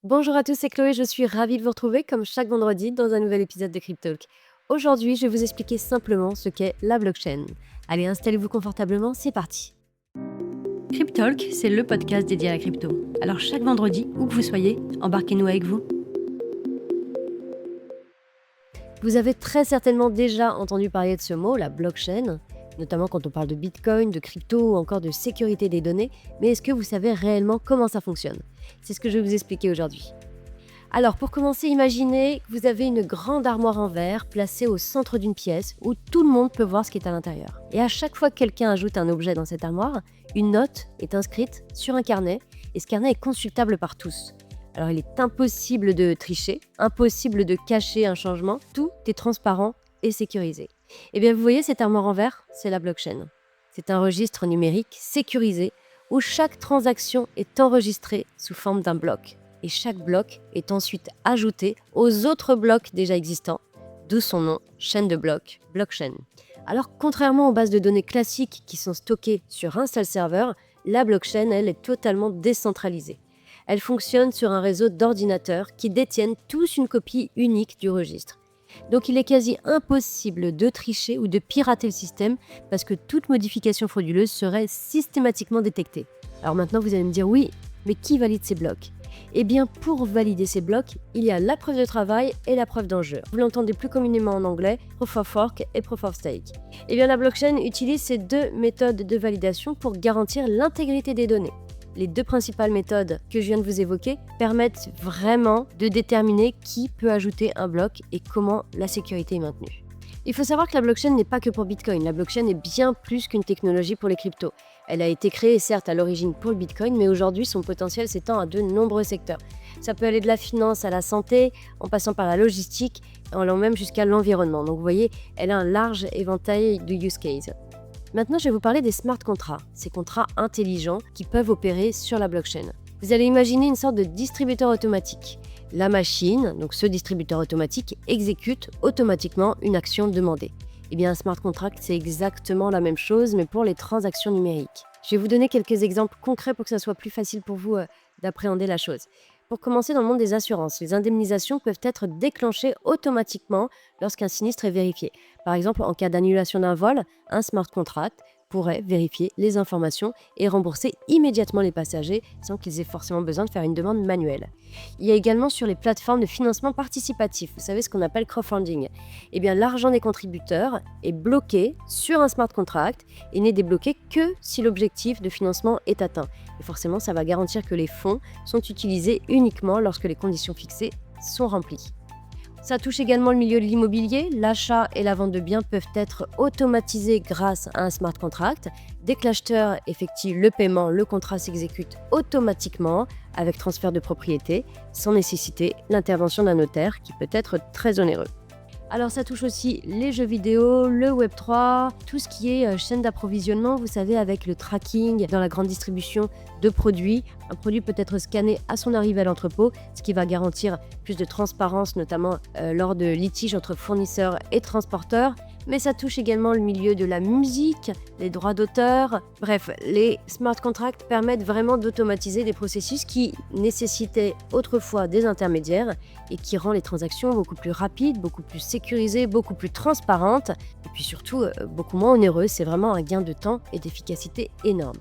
Bonjour à tous, c'est Chloé, je suis ravie de vous retrouver comme chaque vendredi dans un nouvel épisode de Cryptalk. Aujourd'hui, je vais vous expliquer simplement ce qu'est la blockchain. Allez, installez-vous confortablement, c'est parti. Cryptalk, c'est le podcast dédié à la crypto. Alors chaque vendredi, où que vous soyez, embarquez-nous avec vous. Vous avez très certainement déjà entendu parler de ce mot, la blockchain, notamment quand on parle de Bitcoin, de crypto ou encore de sécurité des données, mais est-ce que vous savez réellement comment ça fonctionne? C'est ce que je vais vous expliquer aujourd'hui. Alors pour commencer, imaginez que vous avez une grande armoire en verre placée au centre d'une pièce où tout le monde peut voir ce qui est à l'intérieur. Et à chaque fois que quelqu'un ajoute un objet dans cette armoire, une note est inscrite sur un carnet et ce carnet est consultable par tous. Alors il est impossible de tricher, impossible de cacher un changement, tout est transparent et sécurisé. Et bien vous voyez cette armoire en verre, c'est la blockchain. C'est un registre numérique sécurisé où chaque transaction est enregistrée sous forme d'un bloc et chaque bloc est ensuite ajouté aux autres blocs déjà existants, d'où son nom, chaîne de blocs, blockchain. Alors contrairement aux bases de données classiques qui sont stockées sur un seul serveur, la blockchain, elle, est totalement décentralisée. Elle fonctionne sur un réseau d'ordinateurs qui détiennent tous une copie unique du registre. Donc il est quasi impossible de tricher ou de pirater le système parce que toute modification frauduleuse serait systématiquement détectée. Alors maintenant vous allez me dire oui, mais qui valide ces blocs? Eh bien, pour valider ces blocs, il y a la preuve de travail et la preuve d'enjeu. Vous l'entendez plus communément en anglais, Proof of Work et Proof of Stake. Eh bien, la blockchain utilise ces deux méthodes de validation pour garantir l'intégrité des données. Les deux principales méthodes que je viens de vous évoquer permettent vraiment de déterminer qui peut ajouter un bloc et comment la sécurité est maintenue. Il faut savoir que la blockchain n'est pas que pour Bitcoin. La blockchain est bien plus qu'une technologie pour les cryptos. Elle a été créée certes à l'origine pour le Bitcoin, mais aujourd'hui son potentiel s'étend à de nombreux secteurs. Ça peut aller de la finance à la santé, en passant par la logistique, en allant même jusqu'à l'environnement. Donc vous voyez, elle a un large éventail de use cases. Maintenant, je vais vous parler des smart contracts, ces contrats intelligents qui peuvent opérer sur la blockchain. Vous allez imaginer une sorte de distributeur automatique. La machine, donc ce distributeur automatique, exécute automatiquement une action demandée. Eh bien, un smart contract, c'est exactement la même chose, mais pour les transactions numériques. Je vais vous donner quelques exemples concrets pour que ça soit plus facile pour vous d'appréhender la chose. Pour commencer, dans le monde des assurances, les indemnisations peuvent être déclenchées automatiquement lorsqu'un sinistre est vérifié. Par exemple, en cas d'annulation d'un vol, un smart contract pourrait vérifier les informations et rembourser immédiatement les passagers sans qu'ils aient forcément besoin de faire une demande manuelle. Il y a également sur les plateformes de financement participatif, vous savez ce qu'on appelle crowdfunding. Eh bien, l'argent des contributeurs est bloqué sur un smart contract et n'est débloqué que si l'objectif de financement est atteint. Et forcément, ça va garantir que les fonds sont utilisés uniquement lorsque les conditions fixées sont remplies. Ça touche également le milieu de l'immobilier. L'achat et la vente de biens peuvent être automatisés grâce à un smart contract. Dès que l'acheteur effectue le paiement, le contrat s'exécute automatiquement avec transfert de propriété, sans nécessiter l'intervention d'un notaire qui peut être très onéreux. Alors ça touche aussi les jeux vidéo, le Web3, tout ce qui est chaîne d'approvisionnement, vous savez, avec le tracking dans la grande distribution de produits. Un produit peut être scanné à son arrivée à l'entrepôt, ce qui va garantir plus de transparence, notamment lors de litiges entre fournisseurs et transporteurs. Mais ça touche également le milieu de la musique, les droits d'auteur. Bref, les smart contracts permettent vraiment d'automatiser des processus qui nécessitaient autrefois des intermédiaires et qui rend les transactions beaucoup plus rapides, beaucoup plus sécurisées, beaucoup plus transparentes et puis surtout beaucoup moins onéreuses. C'est vraiment un gain de temps et d'efficacité énorme.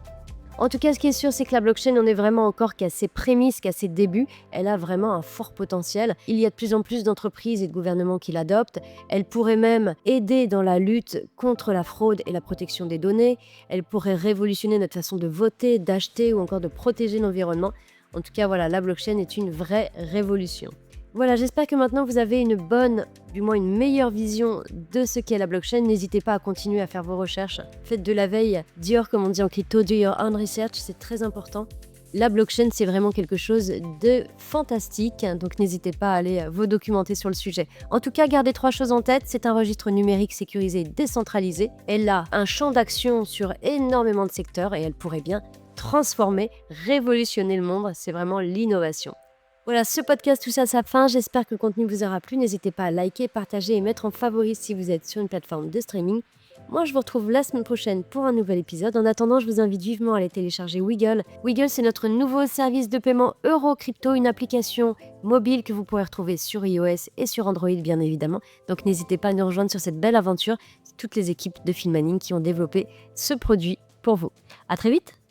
En tout cas, ce qui est sûr, c'est que la blockchain, on est vraiment encore qu'à ses prémices, qu'à ses débuts. Elle a vraiment un fort potentiel. Il y a de plus en plus d'entreprises et de gouvernements qui l'adoptent. Elle pourrait même aider dans la lutte contre la fraude et la protection des données. Elle pourrait révolutionner notre façon de voter, d'acheter ou encore de protéger l'environnement. En tout cas, voilà, la blockchain est une vraie révolution. Voilà, j'espère que maintenant vous avez une bonne, du moins une meilleure vision de ce qu'est la blockchain. N'hésitez pas à continuer à faire vos recherches. Faites de la veille, Dior, comme on dit en crypto, do your own research, c'est très important. La blockchain, c'est vraiment quelque chose de fantastique, donc n'hésitez pas à aller vous documenter sur le sujet. En tout cas, gardez 3 choses en tête. C'est un registre numérique sécurisé, décentralisé. Elle a un champ d'action sur énormément de secteurs et elle pourrait bien transformer, révolutionner le monde. C'est vraiment l'innovation. Voilà, ce podcast touche à sa fin. J'espère que le contenu vous aura plu. N'hésitez pas à liker, partager et mettre en favori si vous êtes sur une plateforme de streaming. Moi, je vous retrouve la semaine prochaine pour un nouvel épisode. En attendant, je vous invite vivement à aller télécharger Wiggle. Wiggle, c'est notre nouveau service de paiement euro-crypto, une application mobile que vous pourrez retrouver sur iOS et sur Android, bien évidemment. Donc n'hésitez pas à nous rejoindre sur cette belle aventure. C'est toutes les équipes de Filmaning qui ont développé ce produit pour vous. À très vite!